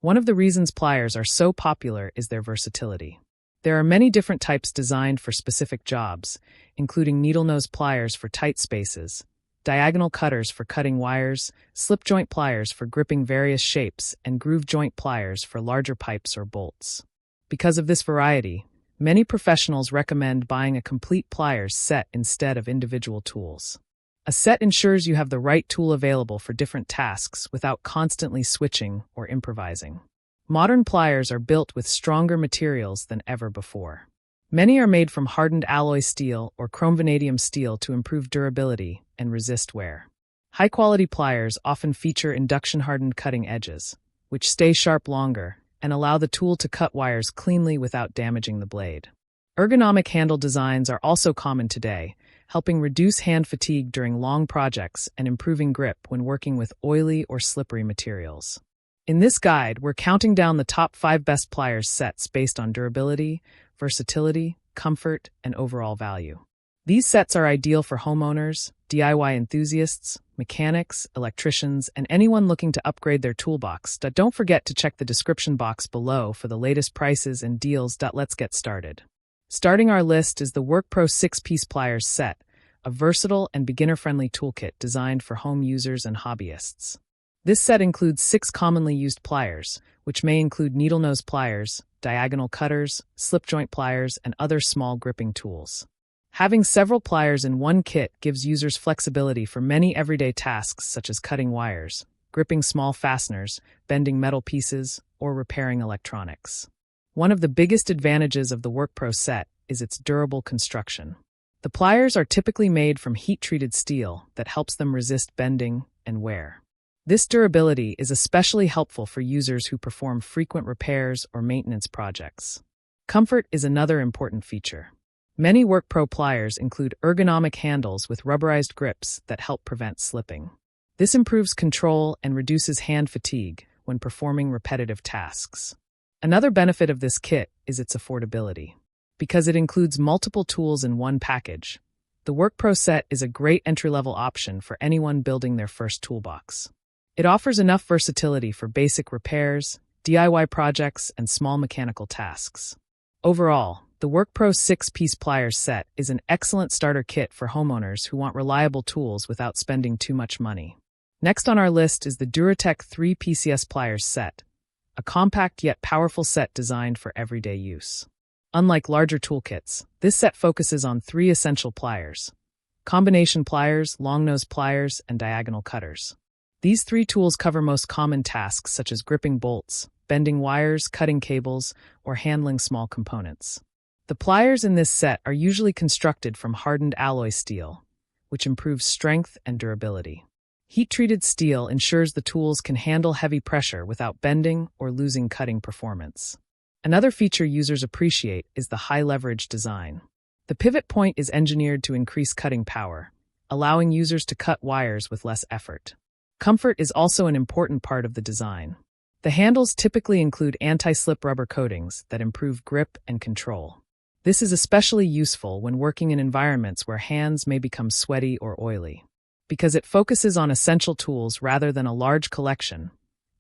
One of the reasons pliers are so popular is their versatility. There are many different types designed for specific jobs, including needle-nose pliers for tight spaces, diagonal cutters for cutting wires, slip-joint pliers for gripping various shapes, and groove-joint pliers for larger pipes or bolts. Because of this variety, many professionals recommend buying a complete pliers set instead of individual tools. A set ensures you have the right tool available for different tasks without constantly switching or improvising. Modern pliers are built with stronger materials than ever before. Many are made from hardened alloy steel or chrome vanadium steel to improve durability and resist wear. High-quality pliers often feature induction-hardened cutting edges, which stay sharp longer and allow the tool to cut wires cleanly without damaging the blade. Ergonomic handle designs are also common today, helping reduce hand fatigue during long projects and improving grip when working with oily or slippery materials. In this guide, we're counting down the top 5 best pliers sets based on durability, versatility, comfort, and overall value. These sets are ideal for homeowners, DIY enthusiasts, mechanics, electricians, and anyone looking to upgrade their toolbox. Don't forget to check the description box below for the latest prices and deals. Let's get started. Starting our list is the WorkPro 6-piece pliers set, a versatile and beginner-friendly toolkit designed for home users and hobbyists. This set includes 6 commonly used pliers, which may include needle-nose pliers, diagonal cutters, slip-joint pliers, and other small gripping tools. Having several pliers in one kit gives users flexibility for many everyday tasks such as cutting wires, gripping small fasteners, bending metal pieces, or repairing electronics. One of the biggest advantages of the WorkPro set is its durable construction. The pliers are typically made from heat-treated steel that helps them resist bending and wear. This durability is especially helpful for users who perform frequent repairs or maintenance projects. Comfort is another important feature. Many WorkPro pliers include ergonomic handles with rubberized grips that help prevent slipping. This improves control and reduces hand fatigue when performing repetitive tasks. Another benefit of this kit is its affordability. Because it includes multiple tools in one package, the WorkPro set is a great entry-level option for anyone building their first toolbox. It offers enough versatility for basic repairs, DIY projects, and small mechanical tasks. Overall, the WorkPro 6-piece pliers set is an excellent starter kit for homeowners who want reliable tools without spending too much money. Next on our list is the Duratech 3PCS pliers set, a compact yet powerful set designed for everyday use. Unlike larger toolkits, this set focuses on 3 essential pliers: combination pliers, long-nose pliers, and diagonal cutters. These 3 tools cover most common tasks such as gripping bolts, bending wires, cutting cables, or handling small components. The pliers in this set are usually constructed from hardened alloy steel, which improves strength and durability. Heat-treated steel ensures the tools can handle heavy pressure without bending or losing cutting performance. Another feature users appreciate is the high-leverage design. The pivot point is engineered to increase cutting power, allowing users to cut wires with less effort. Comfort is also an important part of the design. The handles typically include anti-slip rubber coatings that improve grip and control. This is especially useful when working in environments where hands may become sweaty or oily. Because it focuses on essential tools rather than a large collection,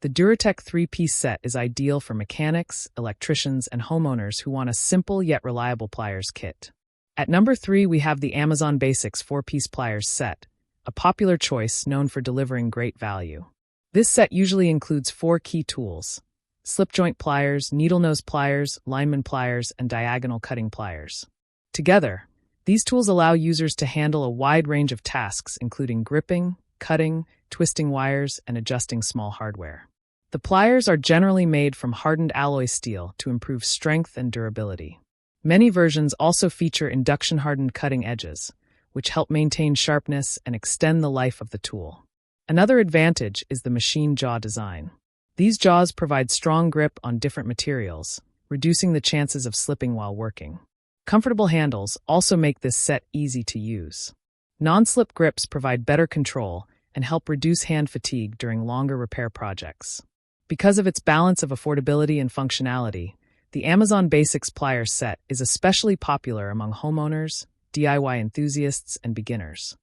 the Duratech 3-piece set is ideal for mechanics, electricians, and homeowners who want a simple yet reliable pliers kit. At number 3, we have the Amazon Basics 4-piece pliers set, a popular choice known for delivering great value. This set usually includes 4 key tools: slip-joint pliers, needle-nose pliers, lineman pliers, and diagonal cutting pliers. Together, these tools allow users to handle a wide range of tasks, including gripping, cutting, twisting wires, and adjusting small hardware. The pliers are generally made from hardened alloy steel to improve strength and durability. Many versions also feature induction-hardened cutting edges, which help maintain sharpness and extend the life of the tool. Another advantage is the machine jaw design. These jaws provide strong grip on different materials, reducing the chances of slipping while working. Comfortable handles also make this set easy to use. Non-slip grips provide better control and help reduce hand fatigue during longer repair projects. Because of its balance of affordability and functionality, the Amazon Basics pliers set is especially popular among homeowners, DIY enthusiasts, and beginners.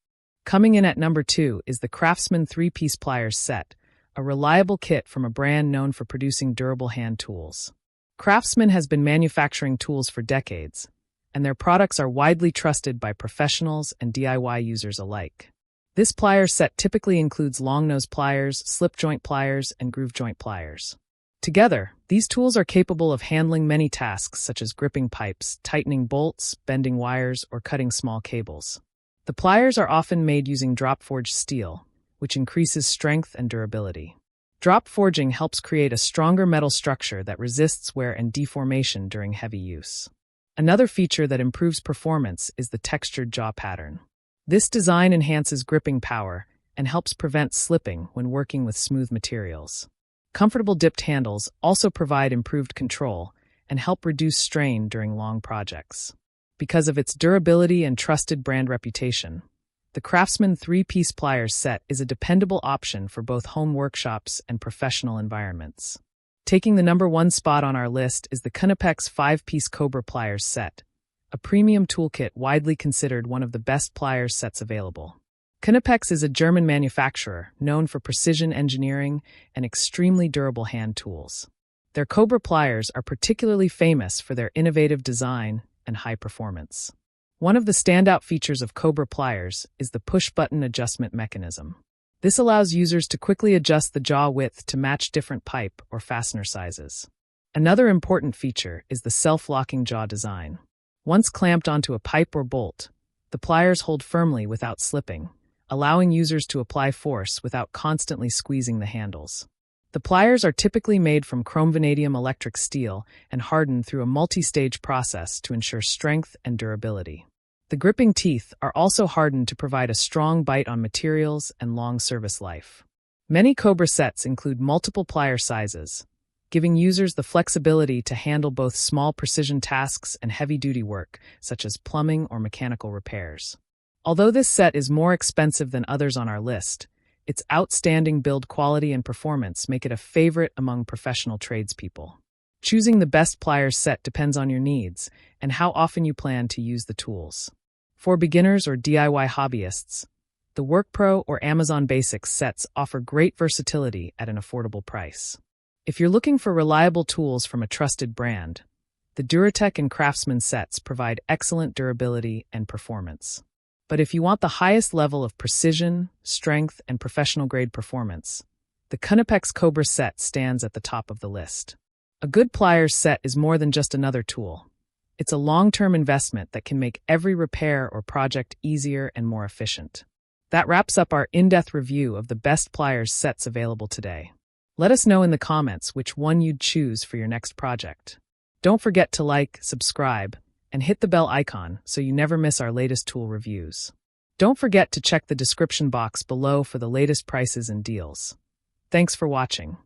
Coming in at number 2 is the Craftsman 3-piece pliers set, a reliable kit from a brand known for producing durable hand tools. Craftsman has been manufacturing tools for decades, and their products are widely trusted by professionals and DIY users alike. This pliers set typically includes long-nose pliers, slip-joint pliers, and groove-joint pliers. Together, these tools are capable of handling many tasks such as gripping pipes, tightening bolts, bending wires, or cutting small cables. The pliers are often made using drop-forged steel, which increases strength and durability. Drop forging helps create a stronger metal structure that resists wear and deformation during heavy use. Another feature that improves performance is the textured jaw pattern. This design enhances gripping power and helps prevent slipping when working with smooth materials. Comfortable dipped handles also provide improved control and help reduce strain during long projects. Because of its durability and trusted brand reputation, the Craftsman 3-piece pliers set is a dependable option for both home workshops and professional environments. Taking the #1 spot on our list is the Knipex 5-piece Cobra pliers set, a premium toolkit widely considered one of the best pliers sets available. Knipex is a German manufacturer known for precision engineering and extremely durable hand tools. Their Cobra pliers are particularly famous for their innovative design and high performance. One of the standout features of Cobra pliers is the push-button adjustment mechanism. This allows users to quickly adjust the jaw width to match different pipe or fastener sizes. Another important feature is the self-locking jaw design. Once clamped onto a pipe or bolt, the pliers hold firmly without slipping, allowing users to apply force without constantly squeezing the handles. The pliers are typically made from chrome vanadium electric steel and hardened through a multi-stage process to ensure strength and durability. The gripping teeth are also hardened to provide a strong bite on materials and long service life. Many Cobra sets include multiple plier sizes, giving users the flexibility to handle both small precision tasks and heavy-duty work, such as plumbing or mechanical repairs. Although this set is more expensive than others on our list, its outstanding build quality and performance make it a favorite among professional tradespeople. Choosing the best pliers set depends on your needs and how often you plan to use the tools. For beginners or DIY hobbyists, the WorkPro or Amazon Basics sets offer great versatility at an affordable price. If you're looking for reliable tools from a trusted brand, the Duratech and Craftsman sets provide excellent durability and performance. But if you want the highest level of precision, strength, and professional-grade performance, the Knipex Cobra set stands at the top of the list. A good pliers set is more than just another tool. It's a long-term investment that can make every repair or project easier and more efficient. That wraps up our in-depth review of the best pliers sets available today. Let us know in the comments which one you'd choose for your next project. Don't forget to like, subscribe, and hit the bell icon so you never miss our latest tool reviews. Don't forget to check the description box below for the latest prices and deals. Thanks for watching.